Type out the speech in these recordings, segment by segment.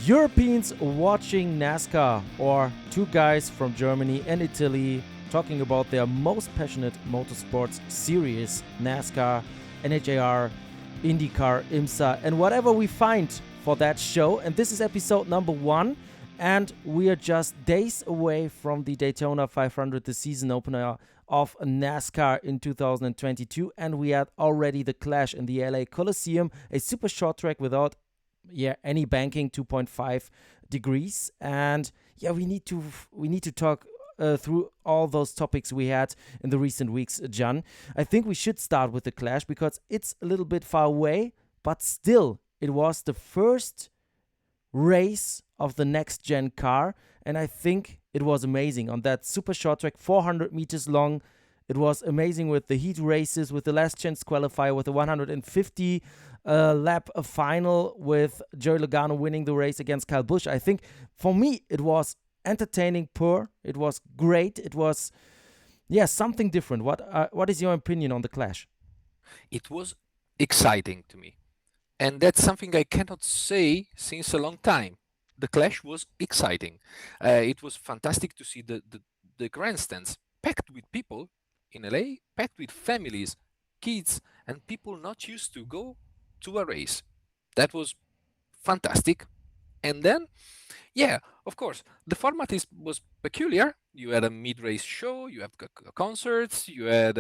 Europeans watching NASCAR, or two guys from Germany and Italy talking about their most passionate motorsports series, NASCAR, NHRA, IndyCar, IMSA, and whatever we find for that show. And this is episode number 1, and we are just days away from the Daytona 500, the season opener of NASCAR in 2022, and we had already the clash in the LA Coliseum, a super short track without any banking, 2.5 degrees. And we need to talk through all those topics we had in the recent weeks, Gian. I think we should start with the clash because it's a little bit far away, but still it was the first race of the next gen car, and I think it was amazing on that super short track, 400 meters long. It was amazing with the heat races, with the last chance qualifier, with the 150 lap final, with Joey Logano winning the race against Kyle Busch. I think for me it was entertaining, it was great, it was something different. What is your opinion on the clash? It was exciting to me, and that's something I cannot say since a long time. The clash was exciting. It was fantastic to see the grandstands packed with people in LA, packed with families, kids, and people not used to go to a race. That was fantastic. And then, of course, the format was peculiar. You had a mid-race show, you had concerts, you had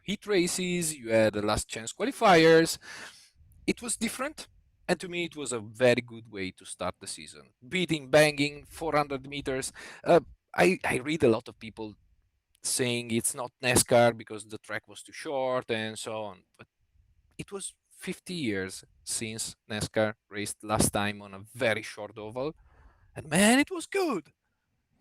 heat races, you had last chance qualifiers. It was different, and to me, it was a very good way to start the season. Beating, banging, 400 meters. I read a lot of people saying it's not NASCAR because the track was too short and so on. But it was 50 years since NASCAR raced last time on a very short oval. And man, it was good.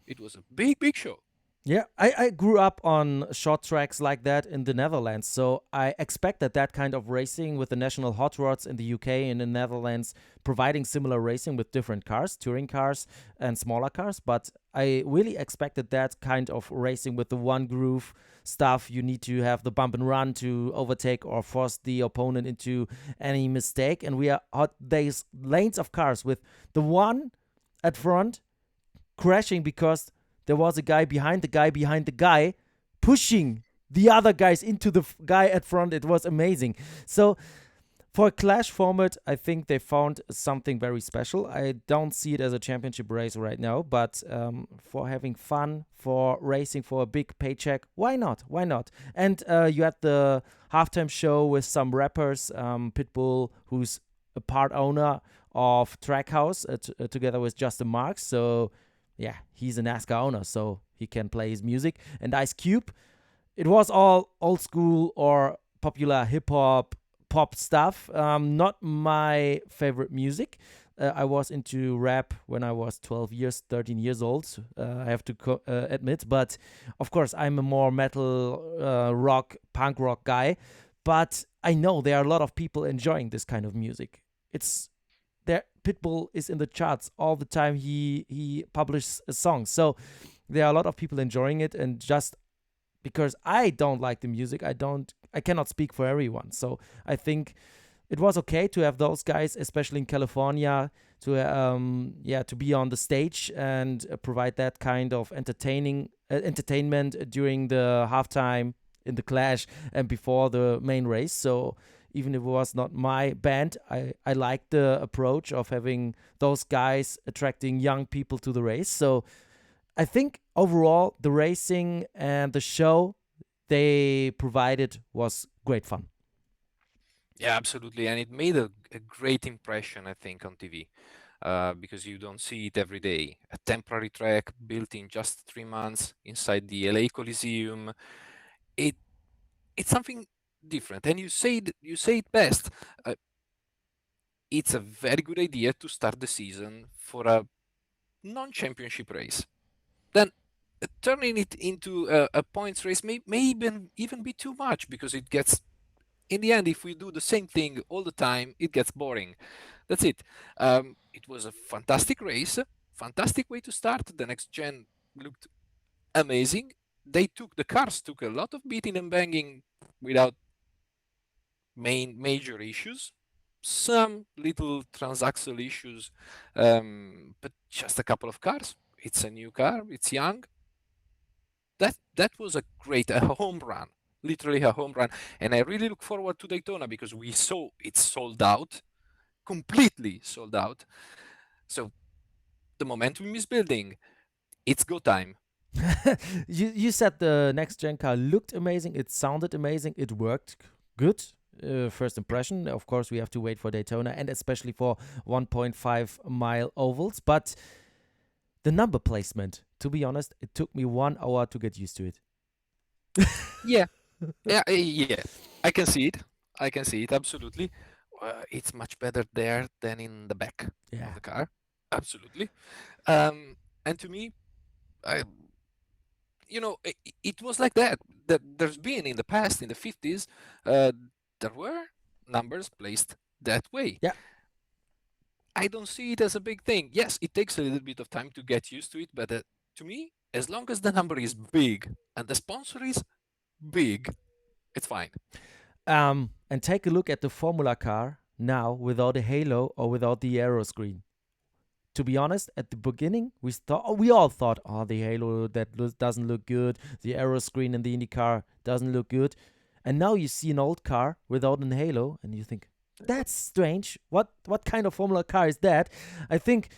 It was a big, big show. Yeah, I grew up on short tracks like that in the Netherlands, so I expected that kind of racing with the national hot rods in the UK and in the Netherlands, providing similar racing with different cars, touring cars and smaller cars. But I really expected that kind of racing with the one groove stuff. You need to have the bump and run to overtake or force the opponent into any mistake. And we are hot these lanes of cars with the one at front crashing because there was a guy behind the guy behind the guy pushing the other guys into the guy at front. It was amazing. So for a clash format, I think they found something very special. I don't see it as a championship race right now, but for having fun, for racing for a big paycheck, why not? Why not? And you had the halftime show with some rappers, Pitbull, who's a part owner of Trackhouse, together with Justin Marks. So he's a NASCAR owner, so he can play his music. And Ice Cube, it was all old school or popular hip hop, pop stuff. Not my favorite music. I was into rap when I was 12 years, 13 years old, I have to admit. But of course, I'm a more metal, rock, punk rock guy. But I know there are a lot of people enjoying this kind of music. It's there. Pitbull is in the charts all the time. He publishes a song, so there are a lot of people enjoying it. And just because I don't like the music, I cannot speak for everyone. So I think it was okay to have those guys, especially in California, to be on the stage and provide that kind of entertainment during the halftime in the clash and before the main race. So even if it was not my band, I liked the approach of having those guys attracting young people to the race. So I think overall the racing and the show they provided was great fun. Yeah, absolutely. And it made a great impression, I think, on TV. Because you don't see it every day. A temporary track built in just 3 months inside the LA Coliseum. It it's something different. And you say it best. Uh, it's a very good idea to start the season for a non-championship race. Then turning it into a points race may even be too much because it gets in the end, if we do the same thing all the time, it gets boring. That's it. It was a fantastic race, fantastic way to start. The next gen looked amazing. The cars took a lot of beating and banging without major issues. some little transactional issues, but just a couple of cars. It's a new car. It's young. That was a home run, literally a home run. And I really look forward to Daytona because we saw it's sold out, completely sold out. So the momentum is building. It's go time. You said the next gen car looked amazing. It sounded amazing. It worked good. First impression. Of course, we have to wait for Daytona and especially for 1.5-mile ovals. But the number placement, to be honest, it took me 1 hour to get used to it. Yeah, yeah. I can see it. I can see it absolutely. It's much better there than in the back Yeah. of the car. Absolutely. And to me, I, it was like that. That there's been in the past, in the 50s, there were numbers placed that way. Yeah. I don't see it as a big thing. Yes, it takes a little bit of time to get used to it, but to me, as long as the number is big and the sponsor is big, it's fine. And take a look at the Formula car now without a halo or without the aero screen. To be honest, at the beginning, we all thought, oh, the halo doesn't look good. The aero screen in the IndyCar doesn't look good. And now you see an old car without an halo, and you think, that's strange. What kind of Formula car is that? I think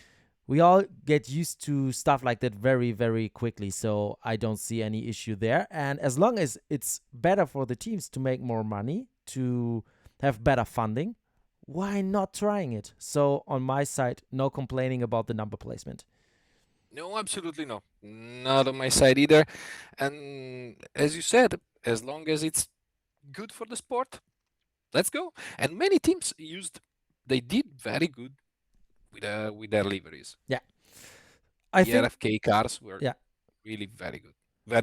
we all get used to stuff like that very, very quickly. So I don't see any issue there. And as long as it's better for the teams to make more money, to have better funding, why not trying it? So on my side, no complaining about the number placement. No, absolutely no. Not on my side either. And as you said, as long as it's good for the sport, let's go. And many teams they did very good with their liveries. Yeah. I The think RFK cars were yeah. really very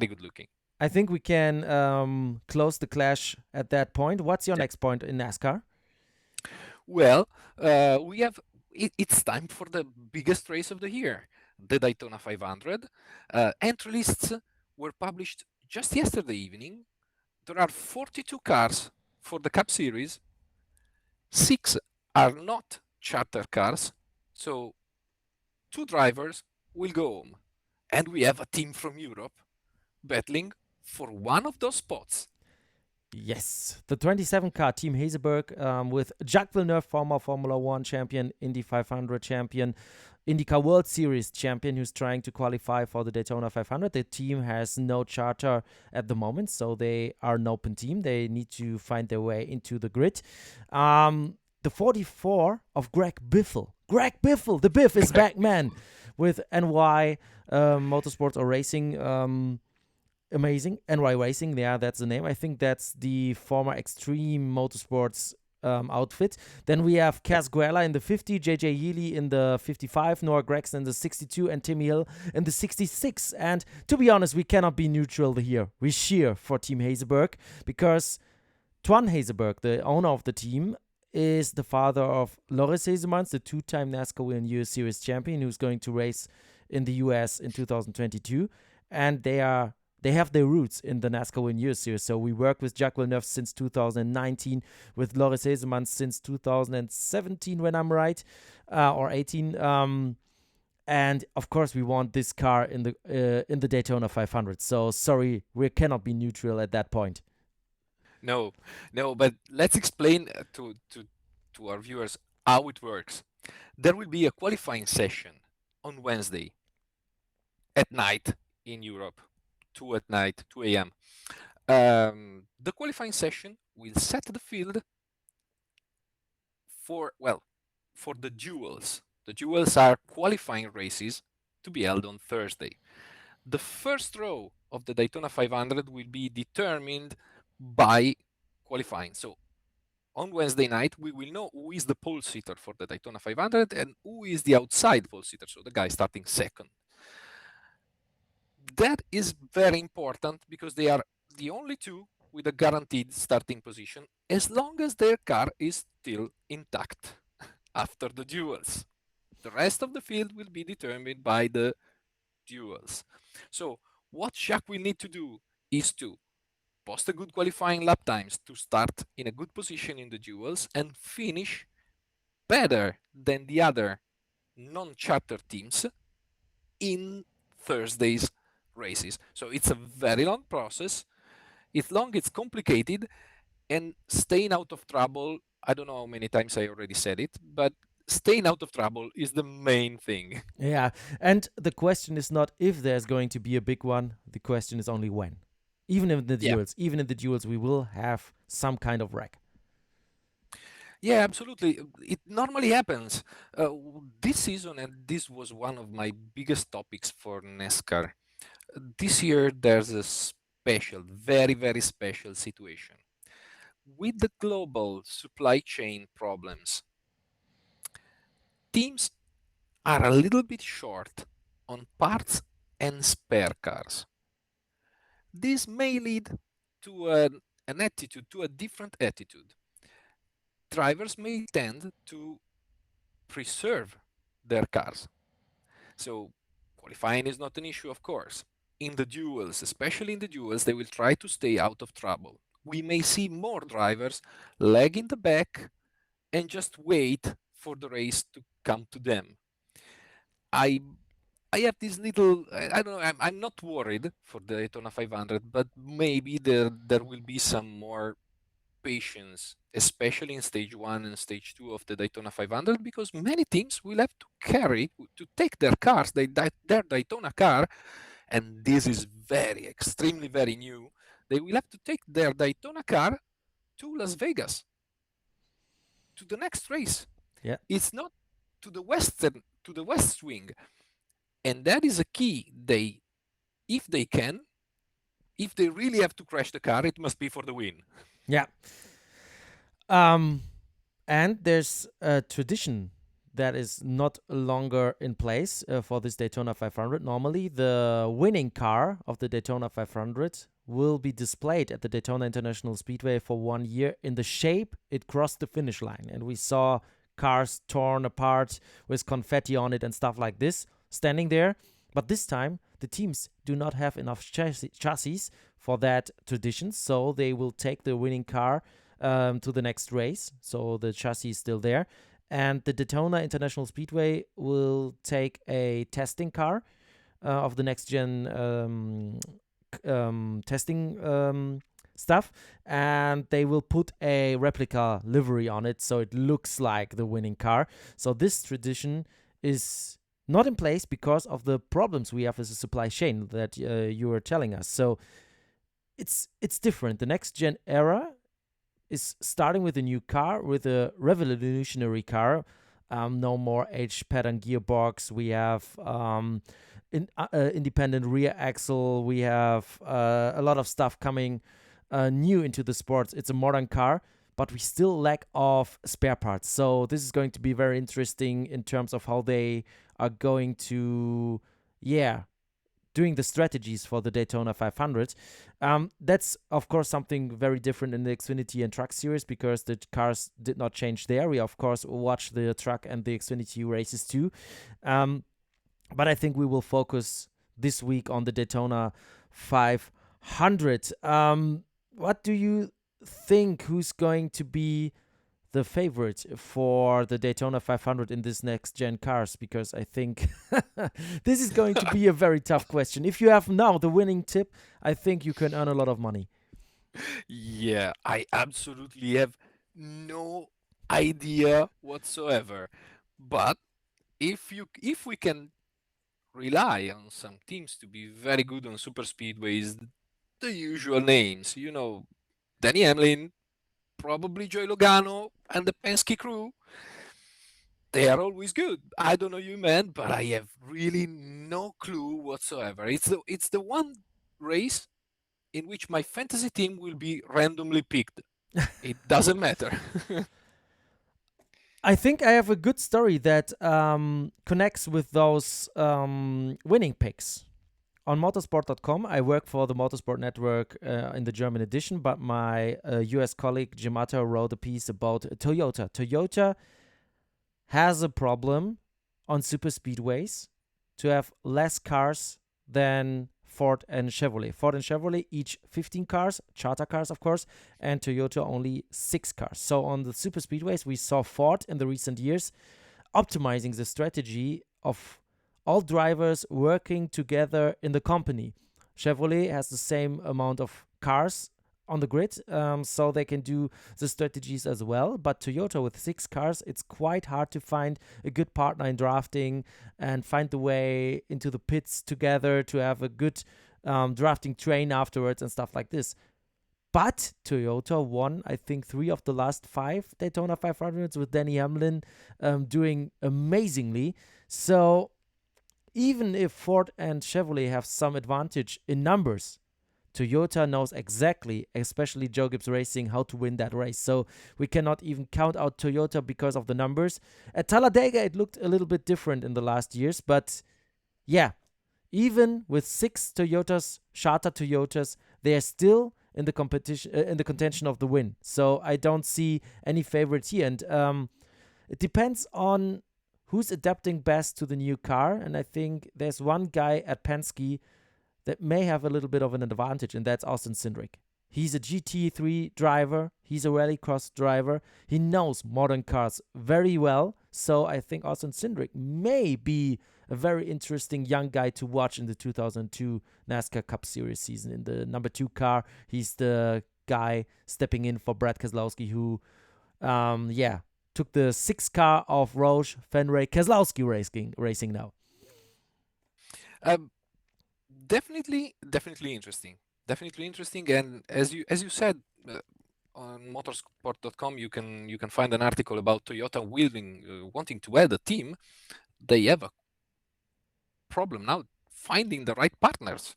good looking. I think we can close the clash at that point. What's your Yeah. next point in NASCAR? Well, it's time for the biggest race of the year, the Daytona 500. Entry lists were published just yesterday evening. There are 42 cars for the Cup Series. 6 are not charter cars, so 2 drivers will go home. And we have a team from Europe battling for one of those spots. Yes, the 27 car Team Haseberg with Jacques Villeneuve, former Formula One champion, Indy 500 champion, IndyCar World Series champion, who's trying to qualify for the Daytona 500. The team has no charter at the moment, so they are an open team. They need to find their way into the grid. The 44 of Greg Biffle. Greg Biffle, the Biff is back, man, with NY Motorsports or Racing. Amazing. NY Racing, yeah, that's the name. I think that's the former Extreme Motorsports outfit. Then we have Kaz Guella in the 50, JJ Yealy in the 55, Noah Gregson in the 62, and Timmy Hill in the 66. And to be honest, we cannot be neutral here. We cheer for Team Haseberg because Twan Haseberg, the owner of the team, is the father of Loris Hasemans, the two-time NASCAR World US Series champion, who's going to race in the US in 2022. And they have their roots in the NASCAR World US Series. So we work with Jacques Villeneuve since 2019, with Loris Hasemans since 2017, when I'm right, or 18. And of course, we want this car in the Daytona 500. So sorry, we cannot be neutral at that point. No, but let's explain to our viewers how it works. There will be a qualifying session on Wednesday at night in Europe, 2 at night, 2 a.m. The qualifying session will set the field for the duels. The duels are qualifying races to be held on Thursday. The first row of the Daytona 500 will be determined by qualifying. So on Wednesday night, we will know who is the pole sitter for the Daytona 500 and who is the outside pole sitter, so the guy starting second. That is very important because they are the only two with a guaranteed starting position as long as their car is still intact after the duels. The rest of the field will be determined by the duels. So what Jacques will need to do is to post a good qualifying lap times to start in a good position in the duels and finish better than the other non-charter teams in Thursday's races. So it's a very long process. It's long, it's complicated, and staying out of trouble, I don't know how many times I already said it, but staying out of trouble is the main thing. Yeah, and the question is not if there's going to be a big one. The question is only when. Yeah. Even in the duels, we will have some kind of wreck. Yeah, absolutely. It normally happens. This season, and this was one of my biggest topics for NASCAR. This year, there's a special, very, very special situation. With the global supply chain problems, teams are a little bit short on parts and spare cars. This may lead to an attitude, to a different attitude. Drivers may tend to preserve their cars. So qualifying is not an issue, of course. In the duels, especially in the duels, they will try to stay out of trouble. We may see more drivers lag in the back and just wait for the race to come to them. I I have this little, I don't know, I'm not worried for the Daytona 500, but maybe there will be some more patience, especially in stage one and stage two of the Daytona 500, because many teams will have to take their cars, their Daytona car, and this is extremely, very new. They will have to take their Daytona car to Las Vegas, to the next race. Yeah. It's not to the west wing. And that is a key. If they can, if they really have to crash the car, it must be for the win. Yeah. And there's a tradition that is not longer in place for this Daytona 500. Normally, the winning car of the Daytona 500 will be displayed at the Daytona International Speedway for 1 year in the shape it crossed the finish line. And we saw cars torn apart with confetti on it and stuff like this standing there. But this time, the teams do not have enough chassis for that tradition, so they will take the winning car to the next race. So the chassis is still there. And the Daytona International Speedway will take a testing car of the next gen testing stuff, and they will put a replica livery on it so it looks like the winning car. So this tradition is not in place because of the problems we have as a supply chain that you were telling us. So it's different. The next gen era is starting with a new car, with a revolutionary car. No more H pattern gearbox. We have independent rear axle. We have a lot of stuff coming new into the sports. It's a modern car, but we still lack of spare parts. So this is going to be very interesting in terms of how they are going to, doing the strategies for the Daytona 500. That's, of course, something very different in the Xfinity and Truck Series because the cars did not change there. We, of course, watch the Truck and the Xfinity races too. But I think we will focus this week on the Daytona 500. What do you think? Who's going to be the favorite for the Daytona 500 in this next gen cars? Because I think this is going to be a very tough question. If you have now the winning tip, I think you can earn a lot of money. Yeah, I absolutely have no idea whatsoever. But if we can rely on some teams to be very good on super speedways, the usual names, Danny Hamlin, probably Joey Logano, and the Penske crew, they are always good. I don't know you, man, but I have really no clue whatsoever. It's the one race in which my fantasy team will be randomly picked. It doesn't matter. I think I have a good story that connects with those winning picks. On motorsport.com, I work for the Motorsport Network in the German edition, but my US colleague Gimato wrote a piece about Toyota. Toyota has a problem on super speedways to have less cars than Ford and Chevrolet. Ford and Chevrolet each 15 cars, charter cars, of course, and Toyota only 6 cars. So on the super speedways, we saw Ford in the recent years optimizing the strategy of all drivers working together in the company. Chevrolet has the same amount of cars on the grid, so they can do the strategies as well. But Toyota, with 6 cars, it's quite hard to find a good partner in drafting and find the way into the pits together to have a good drafting train afterwards and stuff like this. But Toyota won, I think, 3 of the last 5 Daytona 500s with Denny Hamlin doing amazingly. So even if Ford and Chevrolet have some advantage in numbers, Toyota knows exactly, especially Joe Gibbs Racing, how to win that race. So we cannot even count out Toyota because of the numbers. At Talladega, it looked a little bit different in the last years. But yeah, even with 6 Toyotas, charter Toyotas, they are still in the competition, in the contention of the win. So I don't see any favorites here. And it depends on who's adapting best to the new car. And I think there's one guy at Penske that may have a little bit of an advantage, and that's Austin Cindric. He's a GT3 driver. He's a rallycross driver. He knows modern cars very well. So I think Austin Cindric may be a very interesting young guy to watch in the 2002 NASCAR Cup Series season. In the number 2 car, he's the guy stepping in for Brad Keselowski, who, took the 6 car of Roush Fenway Keselowski racing now. Um, definitely interesting. And as you said, on motorsport.com, you can find an article about Toyota wanting to add a team. They have a problem now finding the right partners,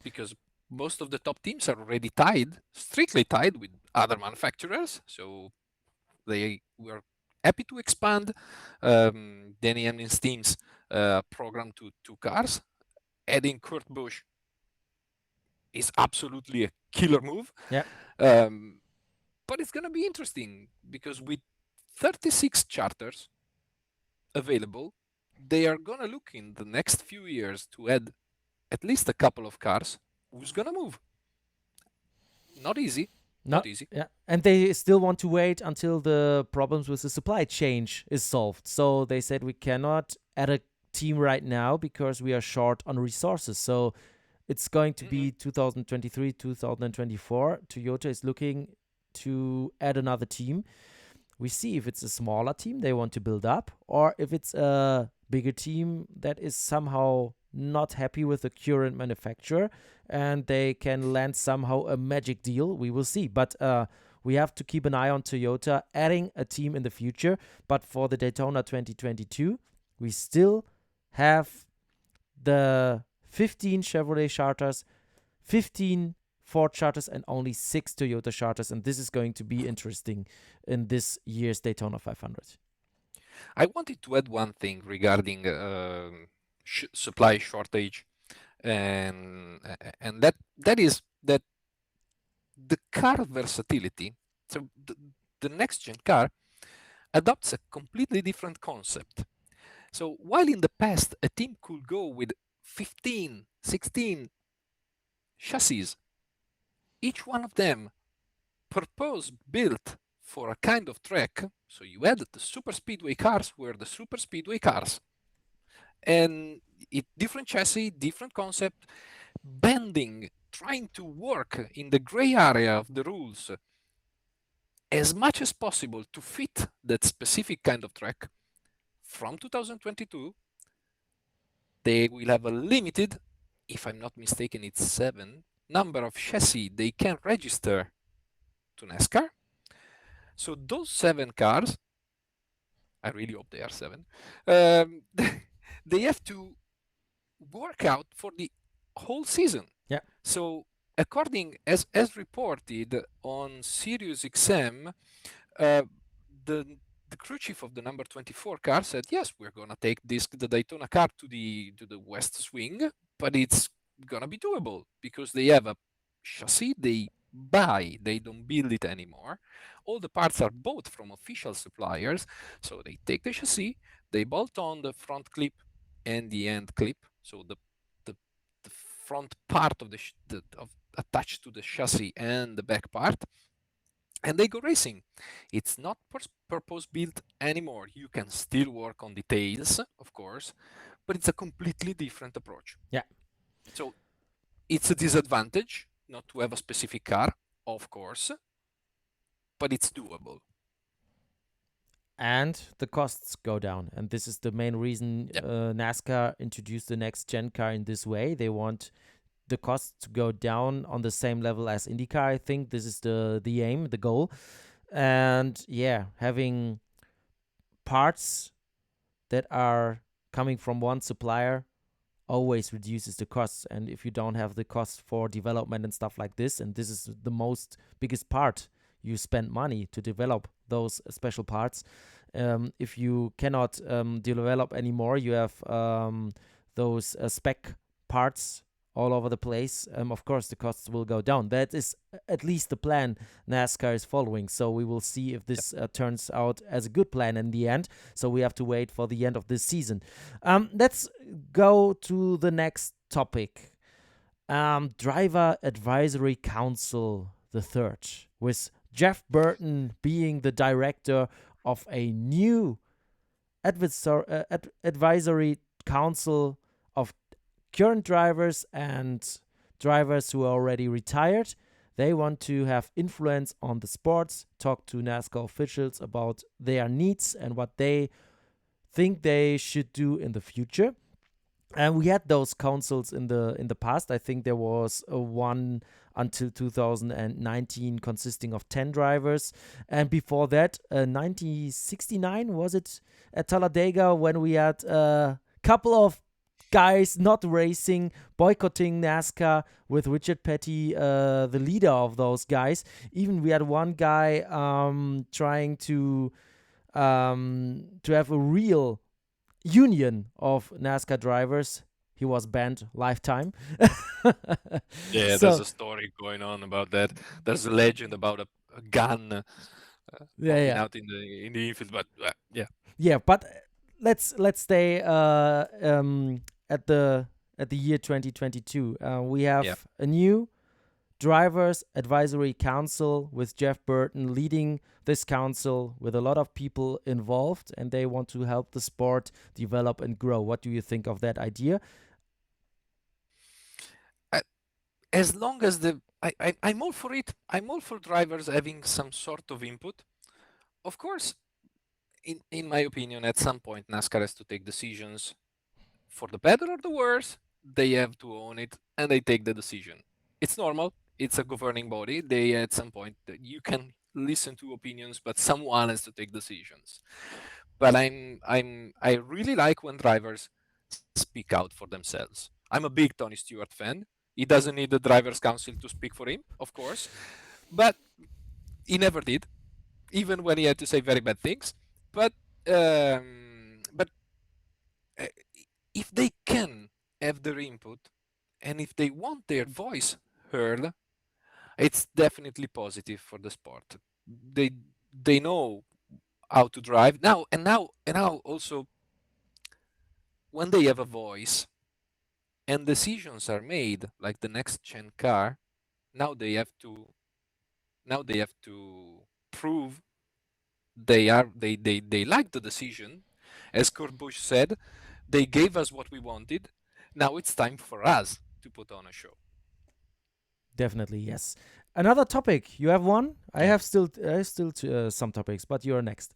because most of the top teams are already strictly tied with other manufacturers. So they were happy to expand Danny Hamlin's team's program to 2 cars. Adding Kurt Busch is absolutely a killer move. Yeah. But it's going to be interesting, because with 36 charters available, they are going to look in the next few years to add at least a couple of cars. Who's going to move? Not easy. Not easy. Yeah, and they still want to wait until the problems with the supply chain is solved. So they said we cannot add a team right now because we are short on resources. So it's going to be 2023, 2024. Toyota is looking to add another team. We see if it's a smaller team they want to build up, or if it's a bigger team that is somehow not happy with the current manufacturer and they can land somehow a magic deal. We will see. But we have to keep an eye on Toyota adding a team in the future. But for the Daytona 2022, we still have the 15 Chevrolet charters, 15 Ford charters, and only 6 Toyota charters. And this is going to be interesting in this year's Daytona 500. I wanted to add one thing regarding supply shortage, and that is that the car versatility. So the next gen car adopts a completely different concept. So while in the past a team could go with 15, 16 chassis, each one of them purpose built for a kind of track. So you add the super speedway cars were the super speedway cars, and different chassis, different concept, bending, trying to work in the gray area of the rules as much as possible to fit that specific kind of track. From 2022, they will have a limited, if I'm not mistaken, it's 7 number of chassis they can register to NASCAR. So those 7 cars, I really hope they are 7, they have to work out for the whole season. Yeah. So according as reported on Sirius XM, the crew chief of the number 24 car said, yes, we're gonna take the Daytona car to the west swing, but it's gonna be doable because they have a chassis they buy, they don't build it anymore. All the parts are bought from official suppliers, so they take the chassis, they bolt on the front clip and the end clip, so the front part of attached to the chassis and the back part, and they go racing. It's not purpose built anymore. You can still work on details, of course, but it's a completely different approach. Yeah. So it's a disadvantage not to have a specific car, of course, but it's doable. And the costs go down. And this is the main reason Yeah. NASCAR introduced the next gen car in this way. They want the costs to go down on the same level as IndyCar. I think this is the aim, the goal. And yeah, having parts that are coming from one supplier always reduces the costs. And if you don't have the costs for development and stuff like this, and this is the most biggest part, you spend money to develop those special parts. If you cannot develop anymore, you have those spec parts all over the place. Of course, the costs will go down. That is at least the plan NASCAR is following. So we will see if this turns out as a good plan in the end. So we have to wait for the end of this season. Let's go to the next topic. Driver Advisory Council the third, with Jeff Burton being the director of a new advisory council of current drivers and drivers who are already retired. They want to have influence on the sports, talk to NASCAR officials about their needs and what they think they should do in the future. And we had those councils in the past. I think there was one until 2019 consisting of 10 drivers. And before that, 1969, was it, at Talladega, when we had a couple of guys not racing, boycotting NASCAR, with Richard Petty, the leader of those guys. Even we had one guy trying to have a real union of NASCAR drivers. He was banned lifetime. Yeah, So there's a story going on about that. There's a legend about a gun popping yeah, out in the infield, but yeah. yeah. But let's stay at the year 2022. We have Yeah. a new Drivers Advisory Council with Jeff Burton leading this council, with a lot of people involved, and they want to help the sport develop and grow. What do you think of that idea? As long as I'm all for it. I'm all for drivers having some sort of input. Of course, in my opinion, at some point NASCAR has to take decisions, for the better or the worse. They have to own it, and they take the decision. It's normal. It's a governing body. They at some point you can listen to opinions, but someone has to take decisions. But I really like when drivers speak out for themselves. I'm a big Tony Stewart fan. He doesn't need the drivers' council to speak for him, of course, but he never did, even when he had to say very bad things. But uh, if they can have their input, and if they want their voice heard, it's definitely positive for the sport. They know how to drive now, and now also, when they have a voice and decisions are made, like the next gen car, now they have to prove they like the decision. As Kurt Busch said, they gave us what we wanted. Now it's time for us to put on a show. Definitely, yes. Another topic. You have one? I Yeah. have still some topics, but you're next.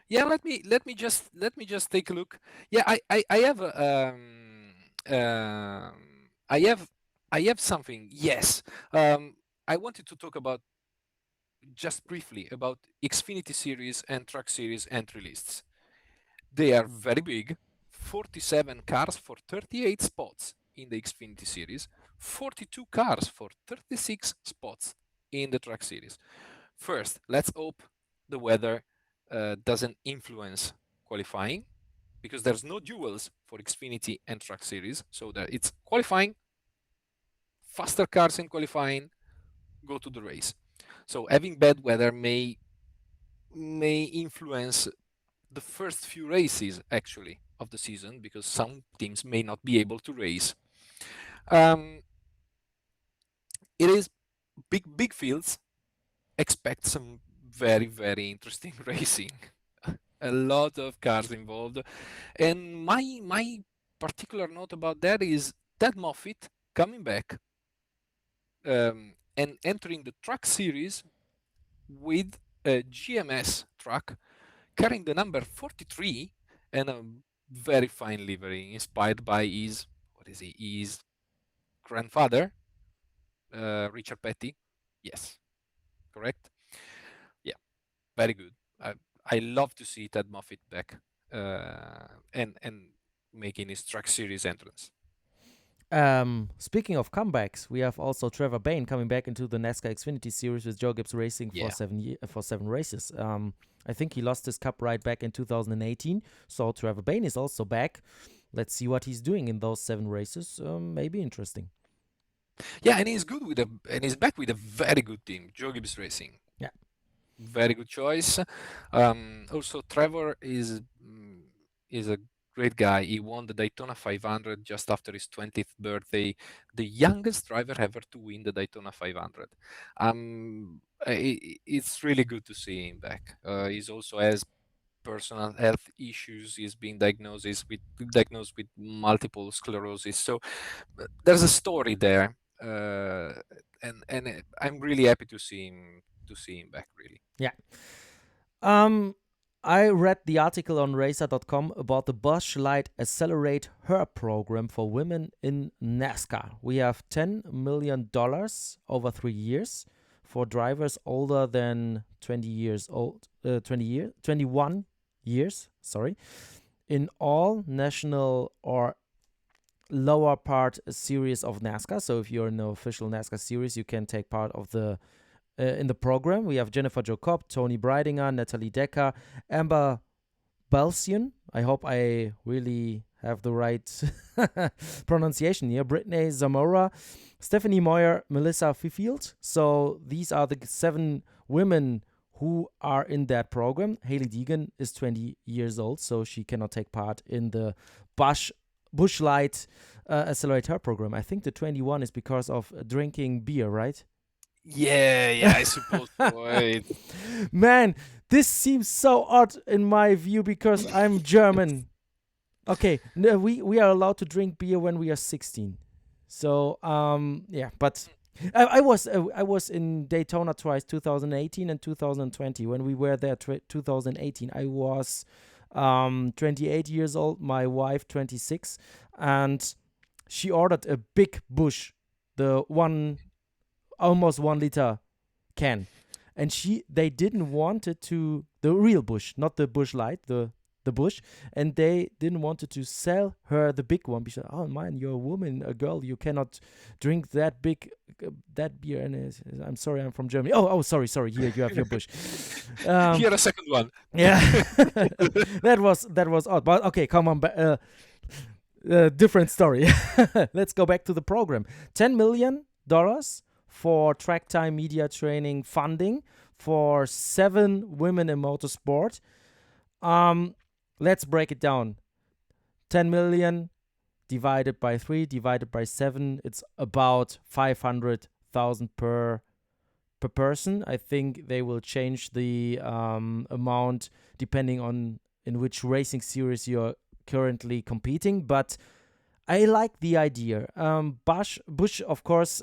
Yeah, let me just take a look. Yeah, I have I have something. Yes. I wanted to talk about, just briefly, about Xfinity Series and Truck Series entry lists. They are very big. 47 cars for 38 spots in the Xfinity Series, 42 cars for 36 spots in the Truck Series. First, let's hope the weather doesn't influence qualifying, because there's no duels for Xfinity and Truck Series, so that it's qualifying, faster cars in qualifying, go to the race. So having bad weather may influence the first few races, actually, of the season, because some teams may not be able to race. Um, it is big fields. Expect some very interesting racing. A lot of cars involved. And my particular note about that is Ted Moffitt coming back and entering the truck series with a GMS truck carrying the number 43 and a very fine livery inspired by his grandfather, Richard Petty. Yes, correct. Yeah, very good. I love to see Ted Moffitt back and making his truck series entrance. Speaking of comebacks, we have also Trevor Bayne coming back into the NASCAR Xfinity Series with Joe Gibbs Racing for Yeah. 7 races. I think he lost his cup right back in 2018, so Trevor Bayne is also back. Let's see what he's doing in those 7 races. Maybe interesting. Yeah, and he's back with a very good team, Joe Gibbs Racing. Yeah. Very good choice. Also, Trevor is a great guy. He won the Daytona 500 just after his 20th birthday, the youngest driver ever to win the Daytona 500. It's really good to see him back. He's also has personal health issues. He's been diagnosed with multiple sclerosis. So there's a story there, and I'm really happy to see him back. Really. Yeah. I read the article on racer.com about the Busch Light Accelerate Her program for women in NASCAR. We have $10 million over 3 years for drivers older than 21 years, in all national or lower part series of NASCAR. So if you're in the official NASCAR series, you can take part of the in the program. We have Jennifer Jo Cobb, Tony Breidinger, Natalie Decker, Amber Balsian. I hope I really have the right pronunciation here. Brittany Zamora, Stephanie Moyer, Melissa Fifield. So these are the 7 women who are in that program. Haley Deegan is 20 years old, so she cannot take part in the Busch Light Accelerate Her program. I think the 21 is because of drinking beer, right? Yeah, I suppose so. Man, this seems so odd in my view because I'm German. Okay, no, we are allowed to drink beer when we are 16. So yeah, but I was in Daytona twice, 2018 and 2020. When we were there, 2018, I was 28 years old. My wife 26, and she ordered a big Busch, the almost 1 liter can, and they didn't want it to the real Busch, not the Busch Light, the Busch, and they didn't want it to sell her the big one because, oh man, you're a woman, a girl, you cannot drink that big that beer. And I'm sorry, I'm from Germany. Oh, sorry. Here you have your Busch. Here a second one. Yeah, that was odd. But okay, come on, different story. Let's go back to the program. $10 million for track time media training funding for 7 women in motorsport. Let's break it down. 10 million divided by 3 divided by 7, it's about 500,000 per person. I think they will change the amount depending on in which racing series you're currently competing, but I like the idea. Busch, of course,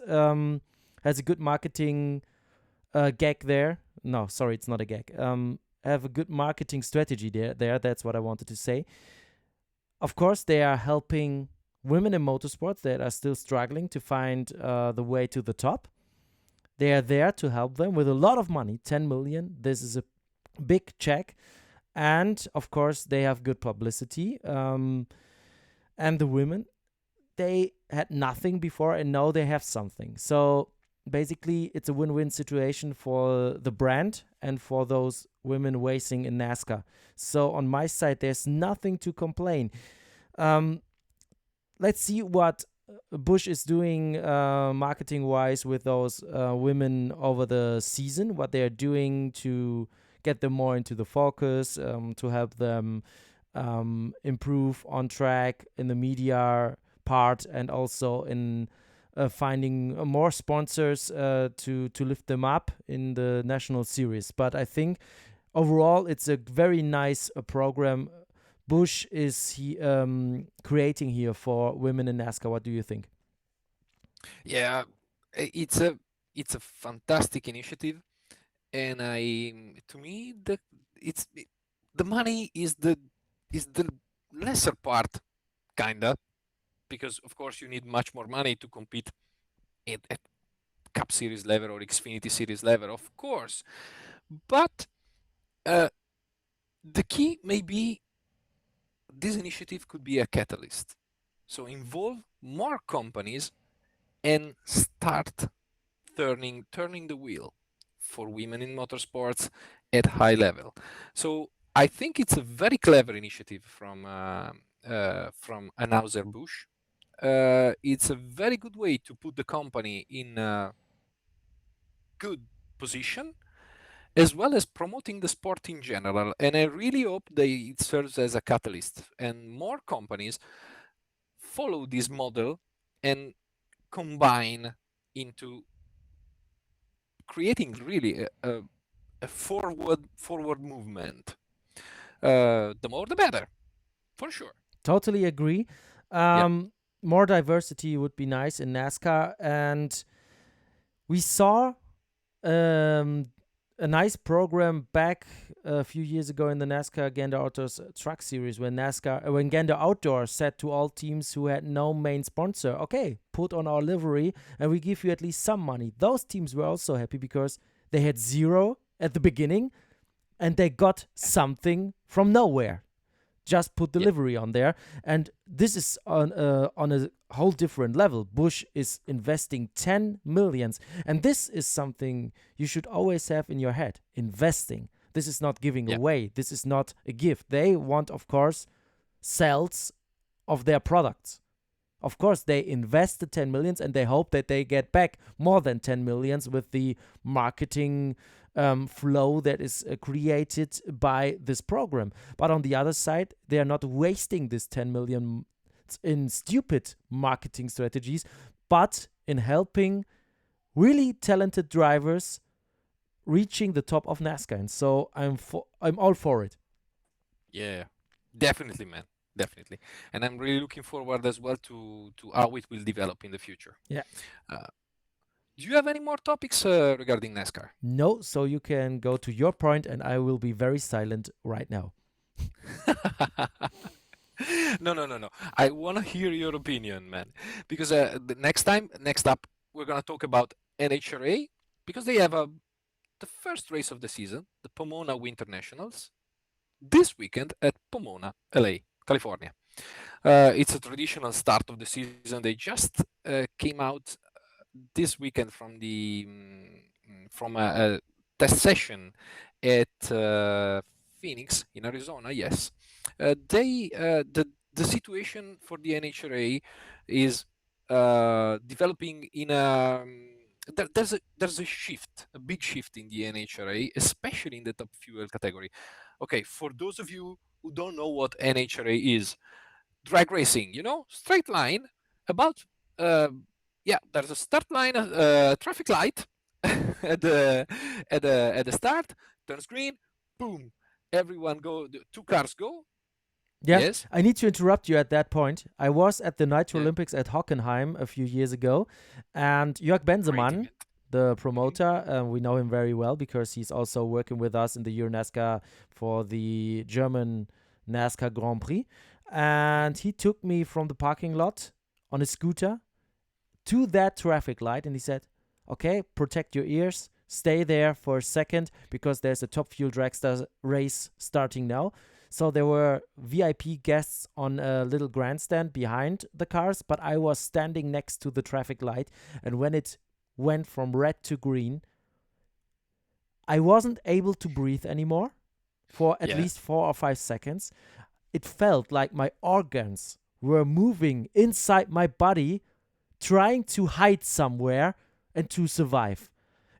has a good marketing gag there. No, sorry, it's not a gag. Have a good marketing strategy there. That's what I wanted to say. Of course, they are helping women in motorsports that are still struggling to find the way to the top. They are there to help them with a lot of money, 10 million. This is a big check. And, of course, they have good publicity. And the women, they had nothing before, and now they have something. So basically, it's a win-win situation for the brand and for those women racing in NASCAR. So on my side, there's nothing to complain. Let's see what Busch is doing marketing-wise with those women over the season, what they're doing to get them more into the focus, to help them improve on track in the media part, and also in finding more sponsors to lift them up in the national series. But I think overall it's a very nice program Bush is creating here for women in NASCAR. What do you think? Yeah, it's a fantastic initiative, and to me the money is the lesser part, kinda, because of course you need much more money to compete at Cup Series level or Xfinity Series level, of course. But uh, the key may be this initiative could be a catalyst. So involve more companies and start turning the wheel for women in motorsports at high level. So I think it's a very clever initiative from Anheuser-Busch. It's a very good way to put the company in a good position, as well as promoting the sport in general. And I really hope that it serves as a catalyst and more companies follow this model and combine into creating really a forward movement. The more the better, for sure. Totally agree. Yeah, More diversity would be nice in NASCAR, and we saw um, a nice program back a few years ago in the NASCAR Gander Outdoors Truck Series when Gander Outdoor said to all teams who had no main sponsor, okay, put on our livery and we give you at least some money. Those teams were also happy because they had zero at the beginning and they got something from nowhere. Just put yeah, delivery on there, and this is on a whole different level. Bush is investing 10 millions, and this is something you should always have in your head. Investing. This is not giving yeah, away. This is not a gift. They want, of course, sales of their products. Of course, they invest the 10 millions and they hope that they get back more than 10 millions with the marketing flow that is created by this program. But on the other side, they are not wasting this 10 million in stupid marketing strategies, but in helping really talented drivers reaching the top of NASCAR. And so I'm all for it. yeah. Definitely, man. Definitely. And I'm really looking forward as well to how it will develop in the future. Yeah. Uh, do you have any more topics regarding NASCAR? No, so you can go to your point and I will be very silent right now. No, no, no, no. I want to hear your opinion, man. Because the next up, we're gonna talk about NHRA because they have the first race of the season, the Pomona Winter Nationals, this weekend at Pomona, LA, California. It's a traditional start of the season. They just came out this weekend from a test session at Phoenix in Arizona. Yes, the situation for the NHRA is developing in a there's a shift, a big shift in the NHRA, especially in the top fuel category. Okay, for those of you who don't know what NHRA is, drag racing, straight line, about uh, yeah, there's a start line, traffic light at the start, turns green, boom, everyone go, the two cars go. Yeah, Yes. I need to interrupt you at that point. I was at the Nitro Yeah. Olympics at Hockenheim a few years ago, and Jörg Great Bensemann, event. the Hmm. promoter, we know him very well because he's also working with us in the Euro NASCAR for the German NASCAR Grand Prix. And he took me from the parking lot on a scooter to that traffic light and he said, okay, protect your ears, stay there for a second because there's a Top Fuel Dragster race starting now. So there were VIP guests on a little grandstand behind the cars, but I was standing next to the traffic light. And when it went from red to green, I wasn't able to breathe anymore for at Yeah. least 4 or 5 seconds. It felt like my organs were moving inside my body, trying to hide somewhere and to survive.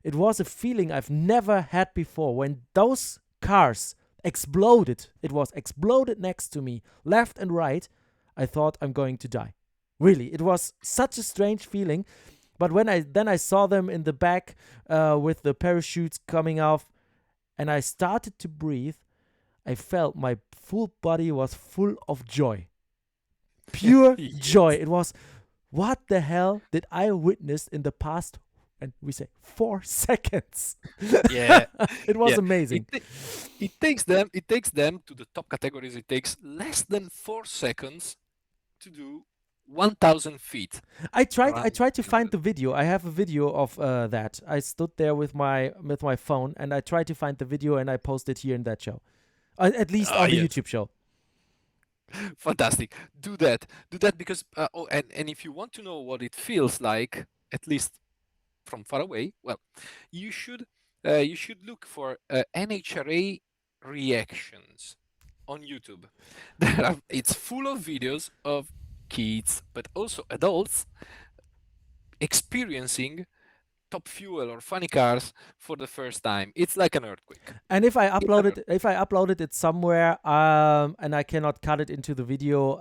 It was a feeling I've never had before when those cars exploded. It was exploded next to me, left and right. I thought I'm going to die. Really, it was such a strange feeling. But when I saw them in the back with the parachutes coming off, and I started to breathe, I felt my full body was full of joy, pure joy. Yes. It was, what the hell did I witness in the past? And we say 4 seconds. Yeah. It was Yeah. It amazing. ta- it takes them to the top categories. It takes less than 4 seconds to do 1,000 feet I around tried to the find orbit. the video. I have a video of that. I stood there with my phone and I tried to find the video and I posted here in that show. At least Ah, on the yes. YouTube show. Fantastic. Do that. Do that because and if you want to know what it feels like, at least from far away, well, you should look for NHRA reactions on YouTube. It's full of videos of kids, but also adults experiencing top fuel or funny cars for the first time. It's like an earthquake. And It's an if I uploaded it somewhere, and I cannot cut it into the video,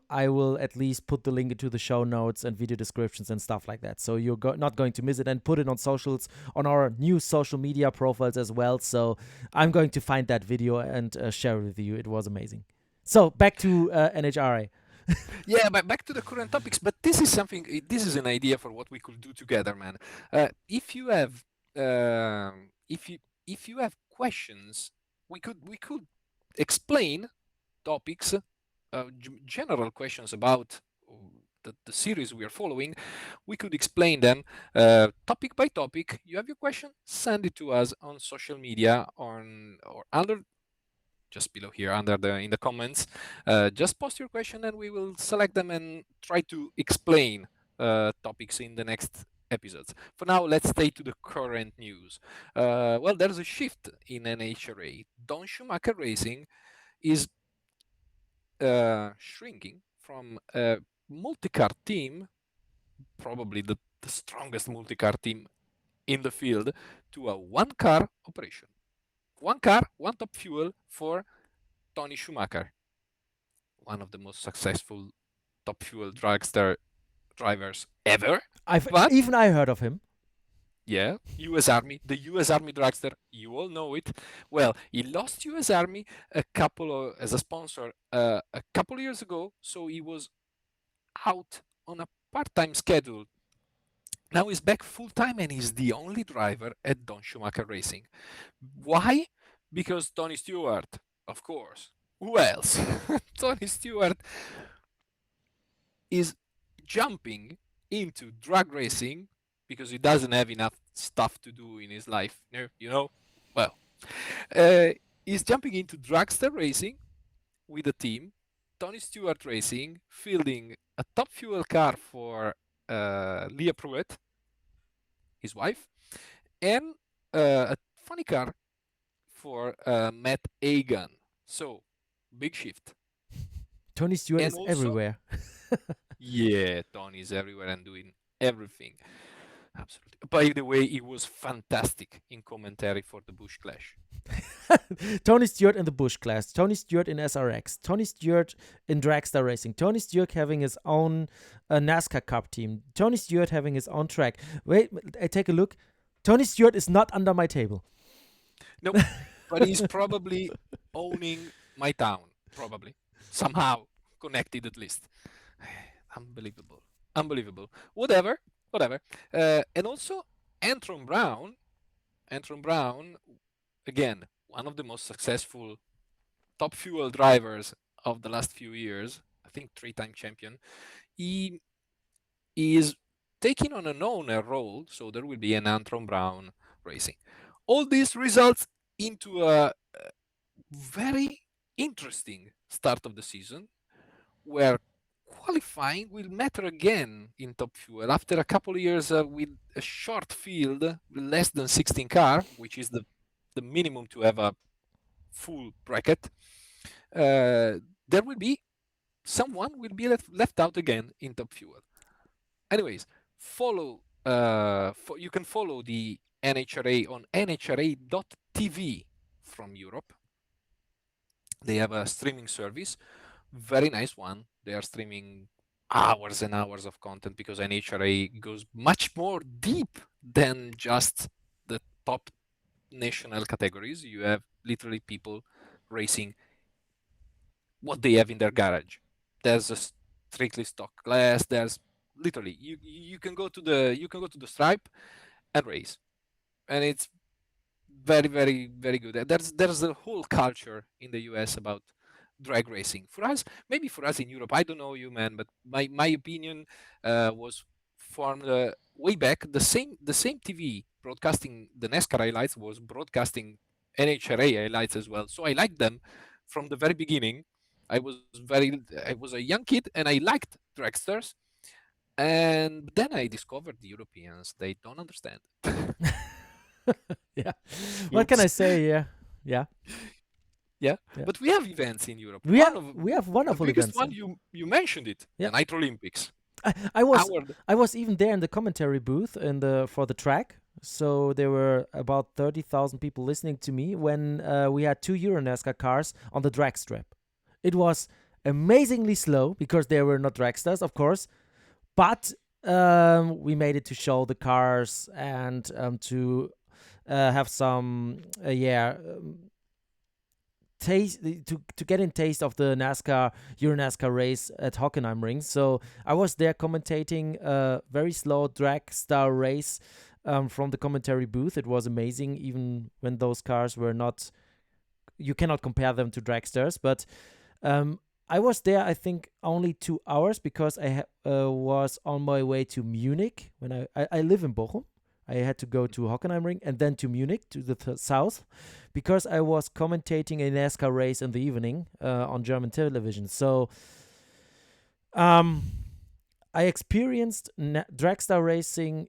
I will at least put the link into the show notes and video descriptions and stuff like that. So you're not going to miss it, and put it on socials, on our new social media profiles as well. So I'm going to find that video and share it with you. It was amazing. So back to NHRA. Yeah, but back to the current topics. But this is something. This is an idea for what we could do together, man. If you have, if you have questions, we could explain topics, general questions about the series we are following. We could explain them topic by topic. You have your question, send it to us on social media on or under just below here under the in the comments. Just post your question and we will select them and try to explain topics in the next episodes. For now, let's stay to the current news. Well, there's a shift in NHRA. Don Schumacher Racing is shrinking from a multi-car team, probably the strongest multi-car team in the field, to a one-car operation. One car, one top fuel for Tony Schumacher, one of the most successful top fuel dragster drivers ever. But I heard of him. yeah, US Army, the US Army dragster, you all know it. Well, he lost US Army as a sponsor a couple years ago, so he was out on a part-time schedule. Now he's back full-time and he's the only driver at Don Schumacher Racing. Why? Because Tony Stewart, of course. Who else? Tony Stewart is jumping into drag racing because he doesn't have enough stuff to do in his life. Well, uh, he's jumping into dragster racing with a team, Tony Stewart Racing, fielding a top fuel car for Leah Pruitt, his wife, and a funny car for Matt Hagan. So, big shift. Tony Stewart And is also, everywhere. yeah, Tony's everywhere and doing everything. Absolutely. By the way, he was fantastic in commentary for the Busch Clash. Tony Stewart in the Busch class, Tony Stewart in SRX, Tony Stewart in Dragster Racing, Tony Stewart having his own NASCAR Cup team, Tony Stewart having his own track. Wait, I take a look. Tony Stewart is not under my table. Nope, but he's probably owning my town, probably. Somehow connected at least. Unbelievable. Unbelievable. Whatever. And also, Antron Brown, again, one of the most successful top fuel drivers of the last few years, I think 3-time champion, he is taking on an owner role, so there will be an Antron Brown Racing. All this results into a very interesting start of the season where qualifying will matter again in top fuel after a couple of years with a short field, less than 16 car, which is the minimum to have a full bracket. There will be someone will be left out again in top fuel. Anyways, you can follow the NHRA on nhra.tv from Europe. They have a streaming service, very nice one. They are streaming hours and hours of content because NHRA goes much more deep than just the top national categories. You have literally people racing what they have in their garage. There's a strictly stock class. There's literally you can go to the stripe and race, and it's very, very, very good. There's a whole culture in the US about drag racing. For us, maybe for us in Europe, I don't know you, man, but my opinion was formed way back. The same TV broadcasting the NASCAR highlights was broadcasting NHRA highlights as well. So I liked them from the very beginning. I was a young kid and I liked dragsters. And then I discovered the Europeans. They don't understand. Yeah. What can I Oops. say? Yeah. Yeah. Yeah, Yeah. but we have events in Europe. We One have of we have the wonderful biggest events. one you mentioned it, Yeah. the Nitro Olympics. I was Our I was even there in the commentary booth in the for the track. So there were about 30,000 people listening to me when we had two Euro NASCAR cars on the drag strip. It was amazingly slow because there were not dragsters, of course, but we made it to show the cars and to have some taste to get in taste of the NASCAR Euro NASCAR race at Hockenheimring. So I was there commentating a very slow drag style race from the commentary booth. It was amazing, even when those cars were not. You cannot compare them to dragsters, but I was there. I think only 2 hours because I was on my way to Munich. When I live in Bochum, I had to go to Hockenheimring and then to Munich to the south because I was commentating a NASCAR race in the evening on German television. So I experienced dragster racing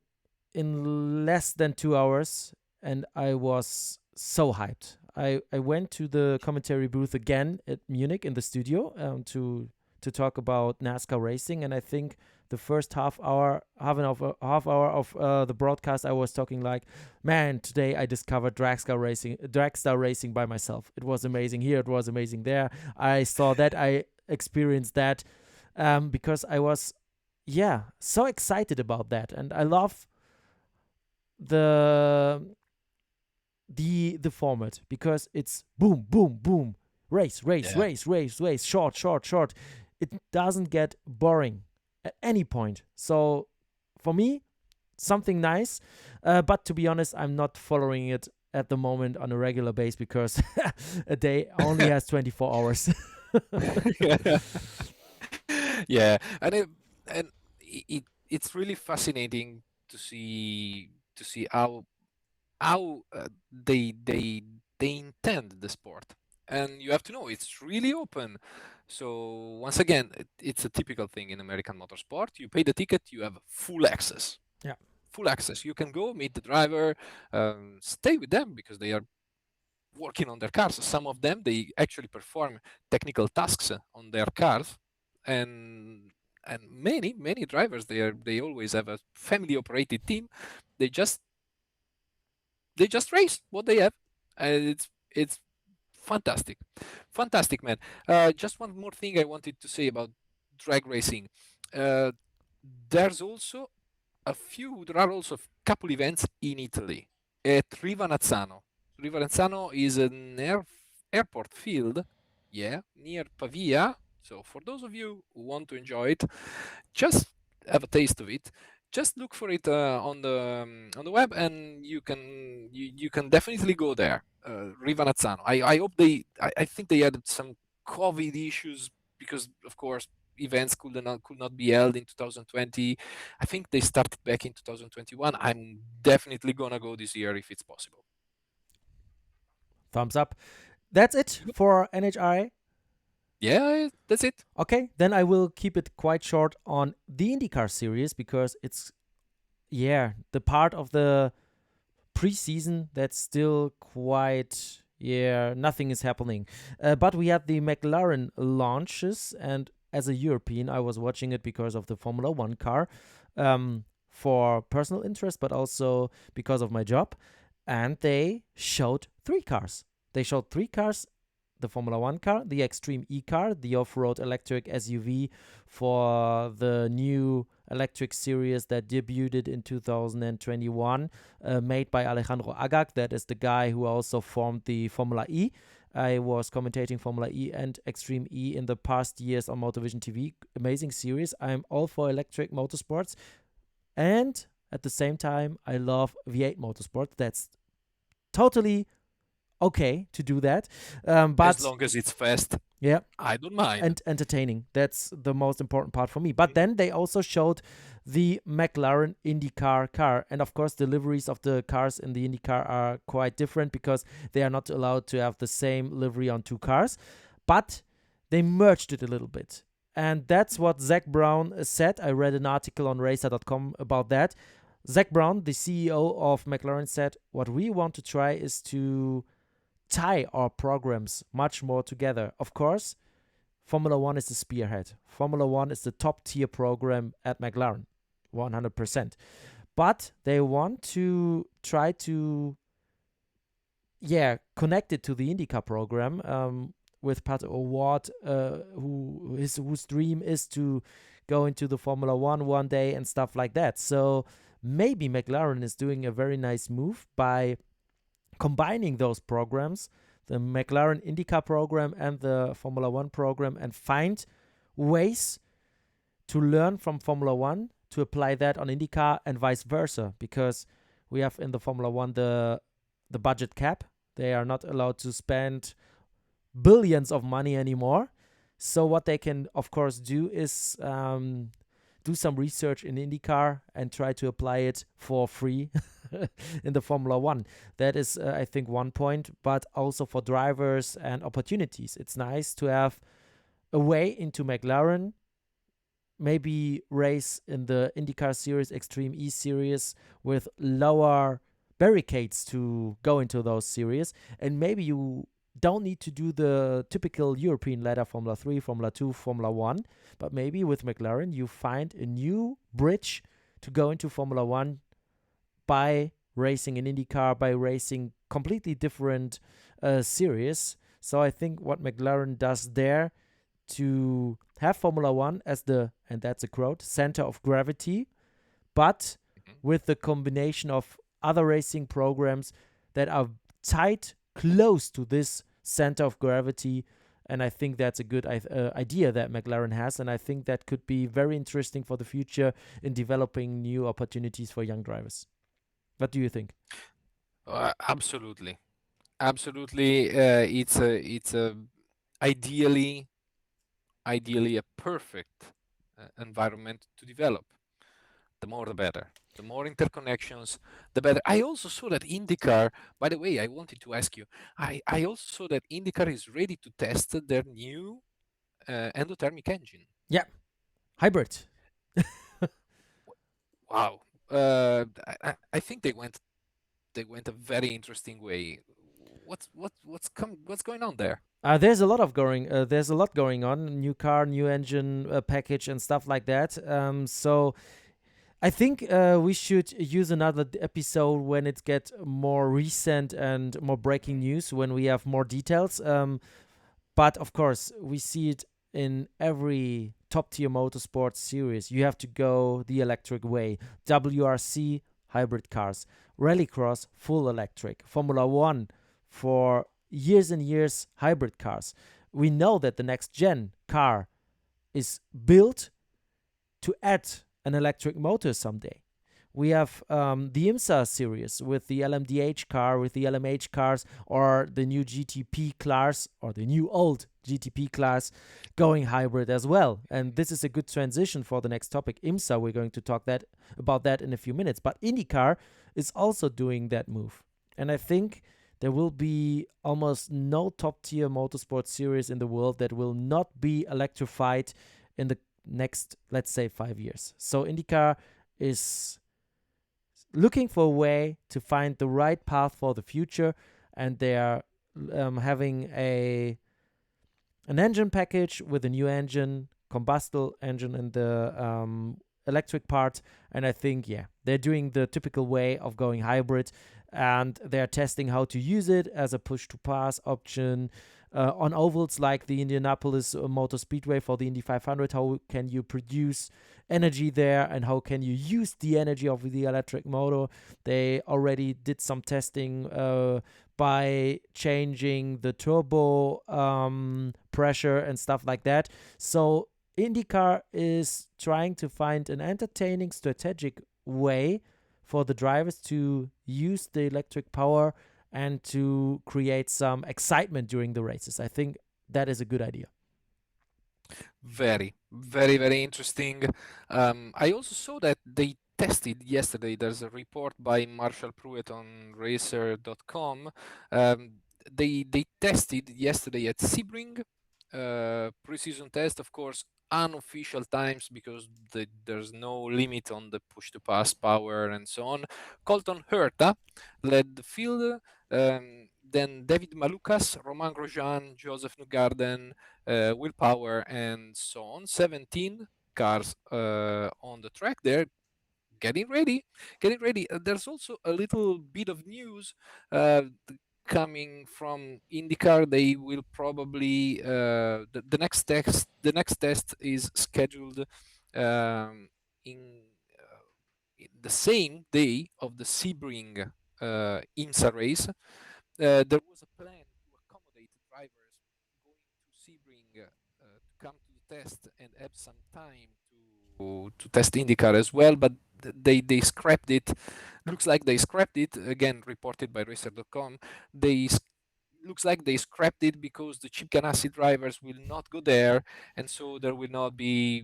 in less than 2 hours and I was so hyped. I went to the commentary booth again at Munich in the studio to talk about NASCAR racing, and I think the first half hour of the broadcast, I was talking like, man, today I discovered dragster racing by myself. It was amazing here, it was amazing there. I saw that, I experienced that, because I was, so excited about that, and I love the format because it's boom, boom, boom, race, race, Yeah. race, race, race, short, short, short. It doesn't get boring at any point. So for me, something nice. But to be honest, I'm not following it at the moment on a regular basis because a day only has 24 hours. Yeah. Yeah, and it's really fascinating to see how they intend the sport, and you have to know it's really open. So once again, it's a typical thing in American motorsport. You pay the ticket, you have full access. Yeah. Full access. You can go meet the driver, stay with them because they are working on their cars. Some of them they actually perform technical tasks on their cars, and many drivers they always have a family operated team. They just race what they have, and it's fantastic, fantastic, man. Just one more thing I wanted to say about drag racing. Uh, there's also there are also a couple events in Italy at Rivanazzano. Rivanazzano is an airport field, yeah, near Pavia. So for those of you who want to enjoy it, just have a taste of it. Just look for it on the web, and you can definitely go there. Rivanazzano. I hope I think they had some COVID issues because, of course, events could not be held in 2020. I think they started back in 2021. I'm definitely gonna go this year if it's possible. Thumbs up. That's it for NHRA. Yeah, that's it. Okay, then I will keep it quite short on the IndyCar series because it's, the part of the preseason that's still quite, nothing is happening. But we had the McLaren launches, and as a European, I was watching it because of the Formula One car, for personal interest, but also because of my job. And they showed three cars. They showed three cars the Formula One car, the Extreme E car, the off-road electric SUV for the new electric series that debuted in 2021, made by Alejandro Agag. That is the guy who also formed the Formula E. I was commentating Formula E and Extreme E in the past years on Motorvision TV. Amazing series. I'm all for electric motorsports. And at the same time, I love V8 motorsports. That's totally okay to do that. But as long as it's fast, yeah, I don't mind. and entertaining. That's the most important part for me. But then they also showed the McLaren IndyCar car. And of course, the liveries of the cars in the IndyCar are quite different because they are not allowed to have the same livery on two cars. But they merged it a little bit. And that's what Zach Brown said. I read an article on racer.com about that. Zach Brown, the CEO of McLaren, said, what we want to try is to tie our programs much more together. Of course, Formula One is the spearhead. Formula One is the top tier program at McLaren, 100%. But they want to try to, connect it to the IndyCar program with Pat O'Ward, whose dream is to go into the Formula One day and stuff like that. So maybe McLaren is doing a very nice move by combining those programs, the McLaren IndyCar program and the Formula One program, and find ways to learn from Formula One to apply that on IndyCar and vice versa, because we have in the Formula One the budget cap. They are not allowed to spend billions of money anymore. So what they can, of course, do is do some research in IndyCar and try to apply it for free in the Formula One. That is, I think, one point, but also for drivers and opportunities. It's nice to have a way into McLaren, maybe race in the IndyCar series, Extreme E series, with lower barricades to go into those series. And maybe you don't need to do the typical European ladder, Formula 3, Formula 2, Formula 1, but maybe with McLaren you find a new bridge to go into Formula 1 by racing in IndyCar, by racing completely different series. So I think what McLaren does there to have Formula 1 as the, and that's a quote, center of gravity, but with the combination of other racing programs that are tied close to this center of gravity. And I think that's a good idea that McLaren has. And I think that could be very interesting for the future in developing new opportunities for young drivers. What do you think? Absolutely. It's a ideally a perfect environment to develop. The more the better. The more interconnections, the better. I also saw that IndyCar, by the way, I wanted to ask you, I also saw that IndyCar is ready to test their new endothermic engine. Yeah, hybrid. Wow. I think they went a very interesting way. What's going on there? There's a lot going on. New car, new engine package, and stuff like that. So I think we should use another episode when it gets more recent and more breaking news, when we have more details. But of course, we see it in every top-tier motorsport series. You have to go the electric way. WRC, hybrid cars. Rallycross, full electric. Formula One, for years and years, hybrid cars. We know that the next gen car is built to add an electric motor someday. We have the IMSA series with the LMDh car, with the LMH cars, or the new GTP class, or the new old GTP class going hybrid as well. And this is a good transition for the next topic, IMSA. We're going to talk about that in a few minutes. But IndyCar is also doing that move. And I think there will be almost no top-tier motorsport series in the world that will not be electrified in the next, let's say, 5 years. So IndyCar is looking for a way to find the right path for the future, and they are having an engine package with a new engine, combustion engine in the electric part. And I think, they're doing the typical way of going hybrid, and they're testing how to use it as a push-to-pass option, on ovals like the Indianapolis Motor Speedway for the Indy 500. How can you produce energy there, and how can you use the energy of the electric motor? They already did some testing by changing the turbo pressure and stuff like that. So IndyCar is trying to find an entertaining, strategic way for the drivers to use the electric power and to create some excitement during the races. I think that is a good idea. Very, very, very interesting. I also saw that they tested yesterday. There's a report by Marshall Pruitt on Racer.com. They tested yesterday at Sebring, pre-season test, of course, unofficial times because there's no limit on the push-to-pass power and so on. Colton Herta led the field. Then David Malukas, Romain Grosjean, Joseph Newgarden, Will Power, and so on. 17 cars on the track there, getting ready. There's also a little bit of news coming from IndyCar. They will probably the next test is scheduled in the same day of the Sebring IMSA race. There was a plan to accommodate drivers going to Sebring to come to the test and have some time to test IndyCar as well, but they scrapped it. Looks like they scrapped it again, reported by Racer.com. Looks like they scrapped it because the Chip Ganassi drivers will not go there, and so there will not be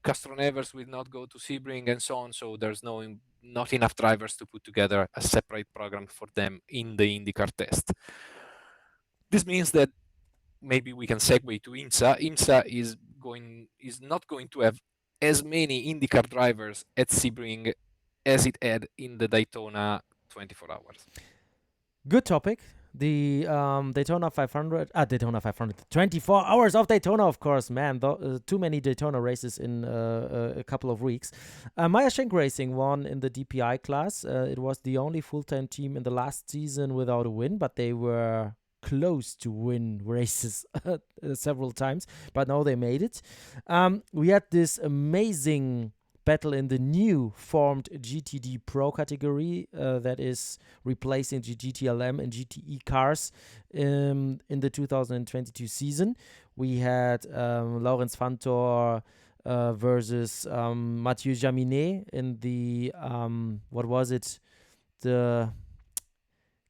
Castronevers will not go to Sebring and so on. So there's not enough drivers to put together a separate program for them in the IndyCar test. This means that maybe we can segue to IMSA. IMSA is not going to have as many IndyCar drivers at Sebring as it had in the Daytona 24 hours. Good topic. The Daytona 500, 24 hours of Daytona, of course, man. Too many Daytona races in a couple of weeks. Meyer Shank Racing won in the DPI class. It was the only full-time team in the last season without a win, but they were close to win races several times, but now they made it. We had this amazing battle in the new formed GTD Pro category that is replacing the GTLM and GTE cars in the 2022 season. We had Laurens Fantor versus Mathieu Jaminet in the, what was it? The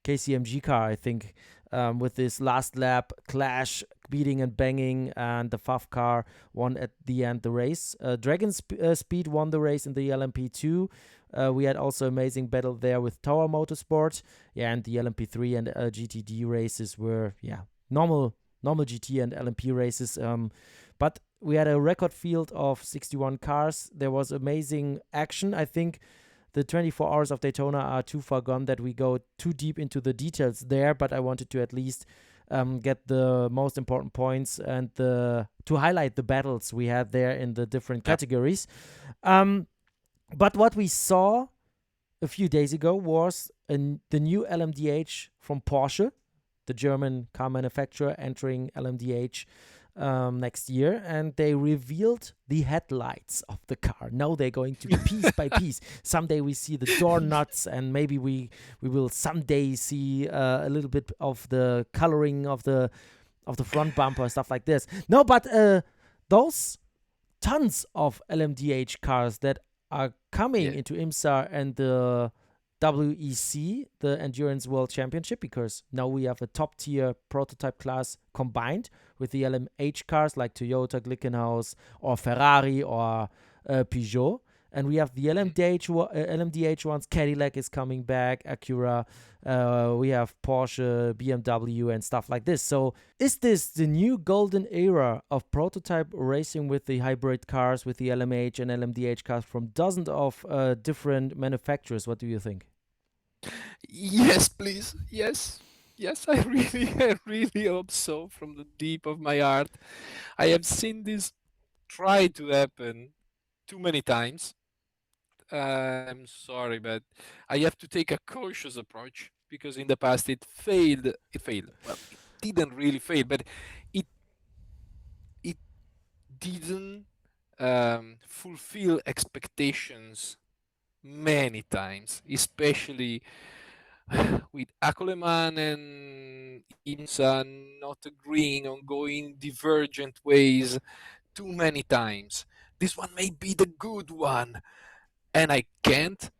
KCMG car, I think, with this last lap clash, beating and banging, and the FAF car won at the end the race. Dragon Speed won the race in the LMP2. We had also amazing battle there with Tower Motorsport. Yeah, and the LMP3 and GTD races were, normal GT and LMP races. But we had a record field of 61 cars. There was amazing action. I think the 24 hours of Daytona are too far gone that we go too deep into the details there, but I wanted to at least get the most important points and to highlight the battles we had there in the different categories. But what we saw a few days ago was the new LMDh from Porsche, the German car manufacturer, entering LMDh next year, and they revealed the headlights of the car. Now they're going to be piece by piece. Someday we see the door nuts, and maybe we will someday see a little bit of the coloring of the front bumper, stuff like this. No, but those tons of LMDh cars that are coming into IMSA and the WEC, the Endurance World Championship, because now we have a top-tier prototype class combined with the LMH cars like Toyota, Glickenhaus, or Ferrari, or Peugeot. And we have the LMDh ones. Cadillac is coming back, Acura. We have Porsche, BMW, and stuff like this. So is this the new golden era of prototype racing with the hybrid cars, with the LMH and LMDh cars from dozens of different manufacturers? What do you think? Yes, please. Yes. I really hope so from the deep of my heart. I have seen this try to happen too many times. I'm sorry, but I have to take a cautious approach because in the past it failed. Well, didn't really fail, but it it didn't fulfill expectations many times, especially with Akoleman and IMSA not agreeing on going divergent ways too many times. This one may be the good one, and I can't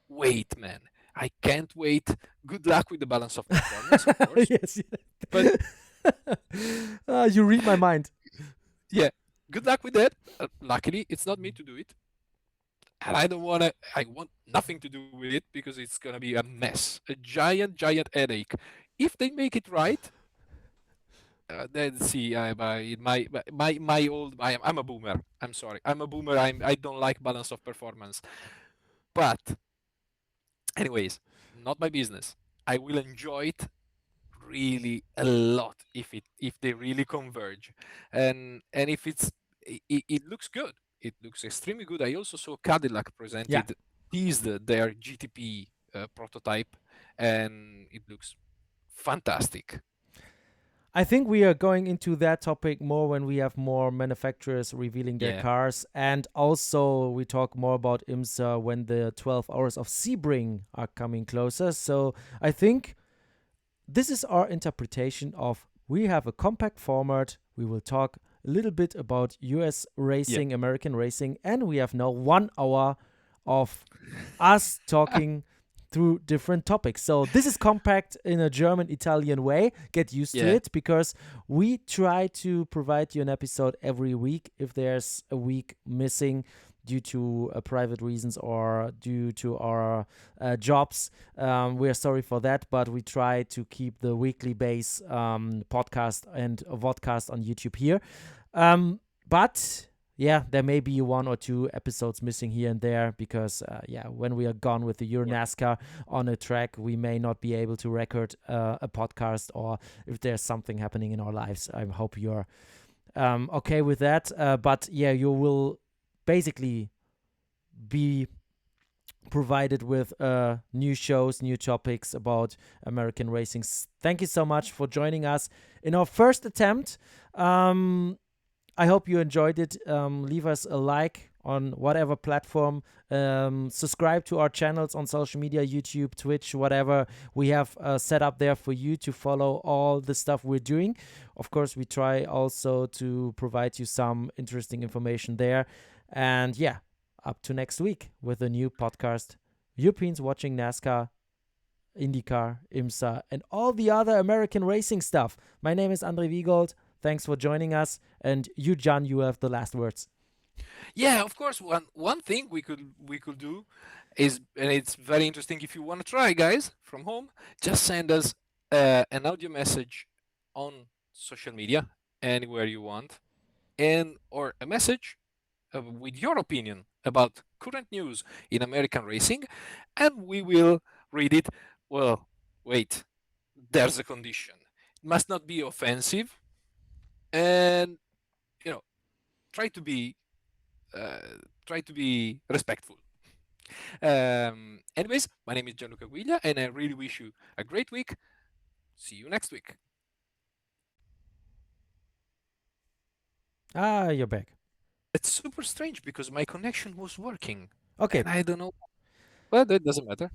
wait, man. I can't wait. Good luck with the balance of performance, of course. Yes. But You read my mind. yeah, good luck with that. Luckily, it's not me to do it. And I want nothing to do with it because it's going to be a mess, a giant, giant headache. If they make it right, then see, my old, I'm a boomer. I'm sorry. I'm a boomer. I don't like balance of performance. But anyways, not my business. I will enjoy it really a lot if they really converge, and if it looks good. It looks extremely good. I also saw Cadillac Yeah. teased their GTP prototype, and it looks fantastic. I think we are going into that topic more when we have more manufacturers revealing their Yeah, cars. And also, we talk more about IMSA when the 12 hours of Sebring are coming closer. So I think this is our interpretation of we have a compact format. We will talk a little bit about US yeah. racing, American racing, and we have now 1 hour of us talking through different topics. So this is compact in a German Italian way. Get used to Yeah, it because we try to provide you an episode every week. If there's a week missing due to private reasons or due to our jobs, we are sorry for that, but we try to keep the weekly base podcast and vodcast on YouTube here. But yeah, there may be 1 or 2 episodes missing here and there because, when we are gone with the Euro or- NASCAR on a track, we may not be able to record a podcast, or if there's something happening in our lives. I hope you're okay with that. But yeah, you will basically be provided with new shows, new topics about American racing. Thank you so much for joining us in our first attempt. I hope you enjoyed it. Leave us a like on whatever platform. Subscribe to our channels on social media, YouTube, Twitch, whatever we have set up there for you to follow all the stuff we're doing. Of course, we try also to provide you some interesting information there. And yeah, up to next week with a new podcast. Europeans watching NASCAR, IndyCar, IMSA, and all the other American racing stuff. My name is André Wiegold. Thanks for joining us. And you, Gian, you have the last words. yeah. Of course, one thing we could do is, and it's very interesting. If you want to try, guys, from home, just send us an audio message on social media anywhere you want, and or a message with your opinion about current news in American racing, and we will read it. Well, wait, there's a condition. It must not be offensive, and you know, try to be try to be respectful. Anyways, my name is Gianluca Guiglia, and I really wish you a great week. See you next week. Ah, you're back. It's super strange because my connection was working, Okay. and I don't know. Well, that doesn't matter.